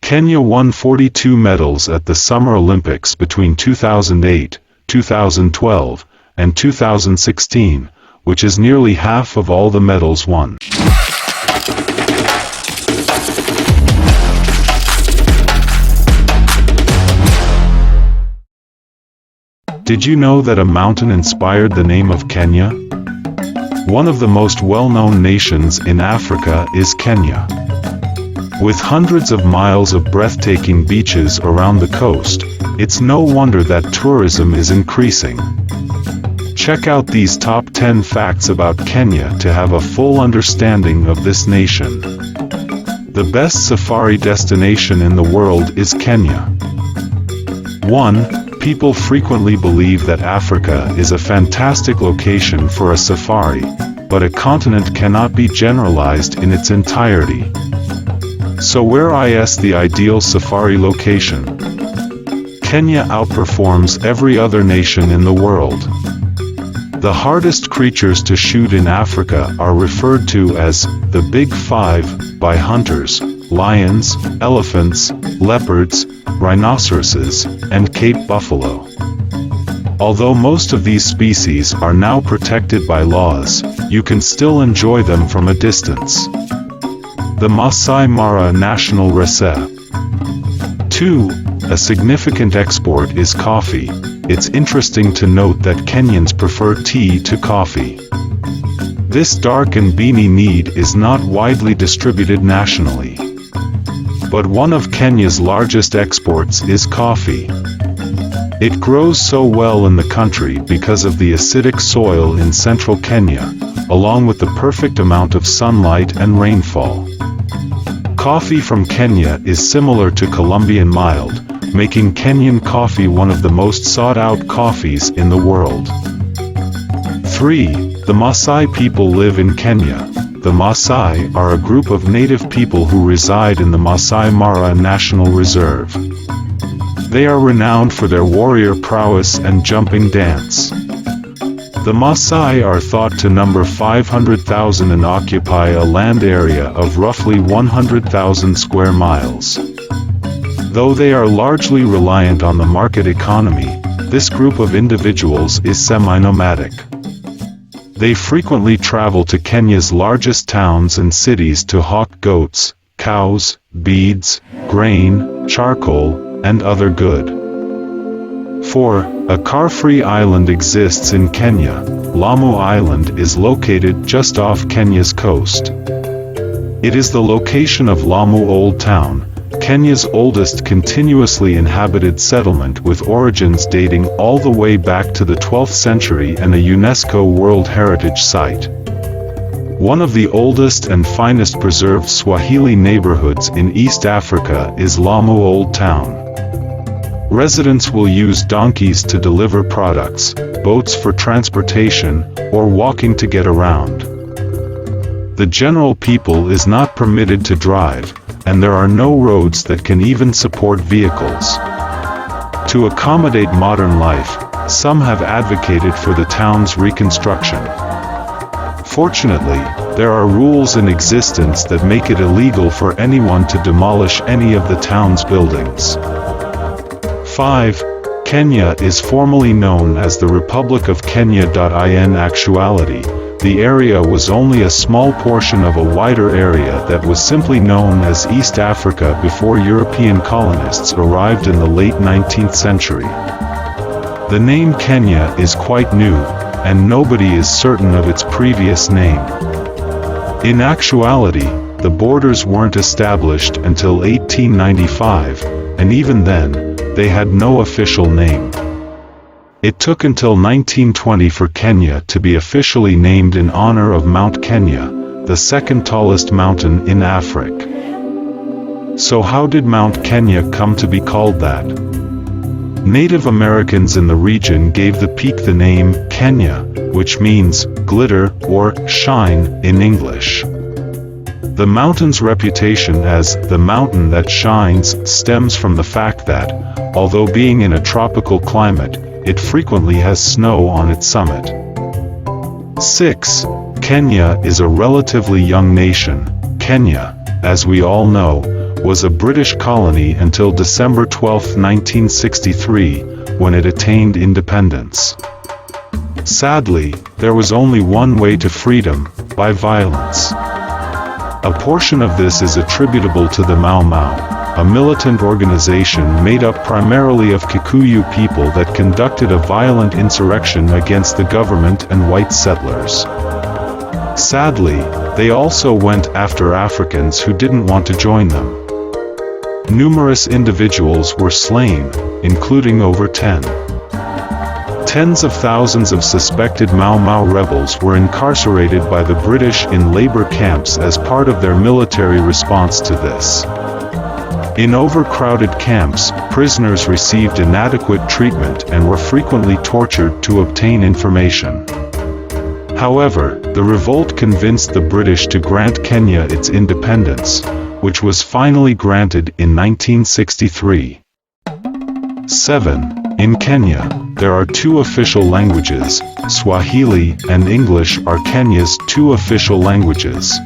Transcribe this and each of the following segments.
Kenya won 42 medals at the Summer Olympics between 2008, 2012, and 2016, which is nearly half of all the medals won. Did you know that a mountain inspired the name of Kenya? One of the most well-known nations in Africa is Kenya. With hundreds of miles of breathtaking beaches around the coast, it's no wonder that tourism is increasing. Check out these top 10 facts about Kenya to have a full understanding of this nation. The best safari destination in the world is Kenya. 1. People frequently believe that Africa is a fantastic location for a safari, but a continent cannot be generalized in its entirety. So where is the ideal safari location? Kenya outperforms every other nation in the world. The hardest creatures to shoot in Africa are referred to as the Big Five by hunters: lions, elephants, leopards, rhinoceroses, and Cape buffalo. Although most of these species are now protected by laws, you can still enjoy them from a distance. The Maasai Mara National Reserve. 2. A significant export is coffee. It's interesting to note that Kenyans prefer tea to coffee. This dark and beany need is not widely distributed nationally. But one of Kenya's largest exports is coffee. It grows so well in the country because of the acidic soil in central Kenya, along with the perfect amount of sunlight and rainfall. Coffee from Kenya is similar to Colombian mild, making Kenyan coffee one of the most sought-out coffees in the world. 3. The Maasai people live in Kenya. The Maasai are a group of native people who reside in the Maasai Mara National Reserve. They are renowned for their warrior prowess and jumping dance. The Maasai are thought to number 500,000 and occupy a land area of roughly 100,000 square miles. Though they are largely reliant on the market economy, this group of individuals is semi-nomadic. They frequently travel to Kenya's largest towns and cities to hawk goats, cows, beads, grain, charcoal, and other good. 4. A car-free island exists in Kenya. Lamu Island is located just off Kenya's coast. It is the location of Lamu Old Town, Kenya's oldest continuously inhabited settlement with origins dating all the way back to the 12th century and a UNESCO World Heritage Site. One of the oldest and finest preserved Swahili neighborhoods in East Africa is Lamu Old Town. Residents will use donkeys to deliver products, boats for transportation, or walking to get around. The general people is not permitted to drive, and there are no roads that can even support vehicles. To accommodate modern life, some have advocated for the town's reconstruction. Fortunately, there are rules in existence that make it illegal for anyone to demolish any of the town's buildings. 5. Kenya is formally known as the Republic of Kenya. In actuality, the area was only a small portion of a wider area that was simply known as East Africa before European colonists arrived in the late 19th century. The name Kenya is quite new, and nobody is certain of its previous name. In actuality, the borders weren't established until 1895, and even then, they had no official name. It took until 1920 for Kenya to be officially named in honor of Mount Kenia, the second tallest mountain in Africa. So how did Mount Kenya come to be called that? Native Americans in the region gave the peak the name Kenya, which means glitter or shine in English. The mountain's reputation as the mountain that shines stems from the fact that, although being in a tropical climate, it frequently has snow on its summit. 6. Kenya is a relatively young nation. Kenya, as we all know, was a British colony until December 12, 1963, when it attained independence. Sadly, there was only one way to freedom: by violence. A portion of this is attributable to the Mau Mau, a militant organization made up primarily of Kikuyu people that conducted a violent insurrection against the government and white settlers. Sadly, they also went after Africans who didn't want to join them. Numerous individuals were slain, including over 10. Tens of thousands of suspected Mau Mau rebels were incarcerated by the British in labor camps as part of their military response to this. In overcrowded camps, prisoners received inadequate treatment and were frequently tortured to obtain information. However, the revolt convinced the British to grant Kenya its independence, which was finally granted in 1963. 7. In Kenya, there are two official languages. Swahili and English are Kenya's two official languages.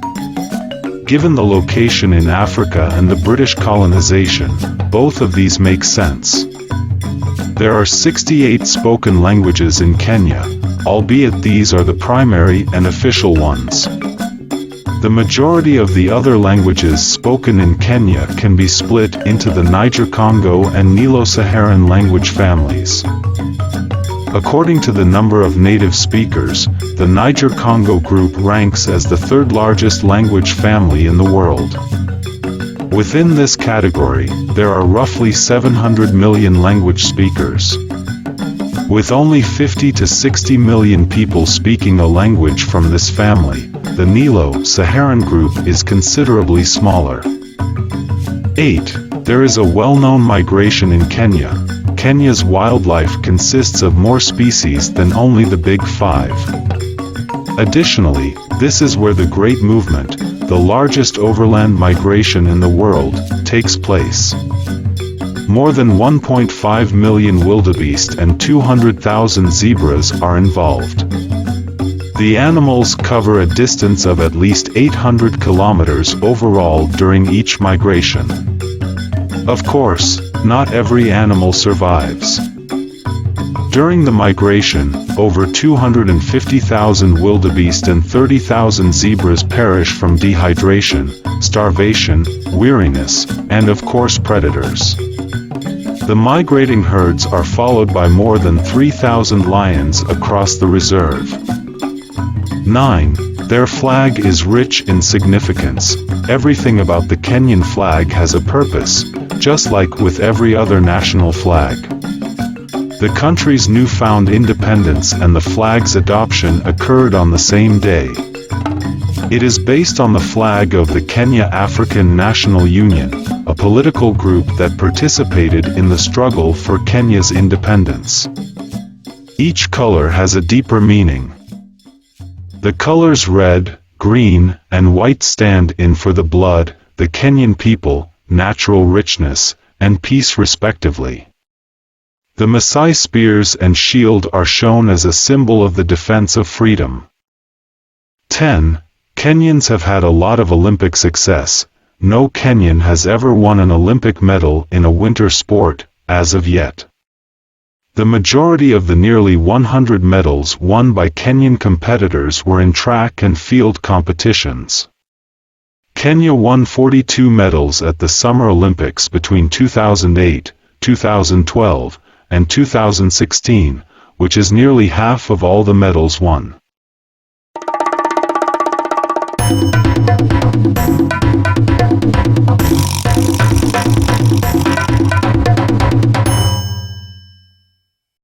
Given the location in Africa and the British colonization, both of these make sense. There are 68 spoken languages in Kenya, albeit these are the primary and official ones. The majority of the other languages spoken in Kenya can be split into the Niger-Congo and Nilo-Saharan language families. According to the number of native speakers, the Niger-Congo group ranks as the third largest language family in the world. Within this category, there are roughly 700 million language speakers. With only 50 to 60 million people speaking a language from this family, the Nilo-Saharan group is considerably smaller. 8. There is a well-known migration in Kenya. Kenya's wildlife consists of more species than only the Big Five. Additionally, this is where the Great Movement, the largest overland migration in the world, takes place. More than 1.5 million wildebeest and 200,000 zebras are involved. The animals cover a distance of at least 800 kilometers overall during each migration. Of course, not every animal survives. During the migration, over 250,000 wildebeest and 30,000 zebras perish from dehydration, starvation, weariness, and of course predators. The migrating herds are followed by more than 3,000 lions across the reserve. 9. Their flag is rich in significance. Everything about the Kenyan flag has a purpose, just like with every other national flag. The country's newfound independence and the flag's adoption occurred on the same day. It is based on the flag of the Kenya African National Union, a political group that participated in the struggle for Kenya's independence. Each color has a deeper meaning. The colors red, green, and white stand in for the blood, the Kenyan people, natural richness, and peace respectively. The Maasai spears and shield are shown as a symbol of the defense of freedom. 10. Kenyans have had a lot of Olympic success. No Kenyan has ever won an Olympic medal in a winter sport, as of yet. The majority of the nearly 100 medals won by Kenyan competitors were in track and field competitions. Kenya won 42 medals at the Summer Olympics between 2008, 2012, and 2016, which is nearly half of all the medals won.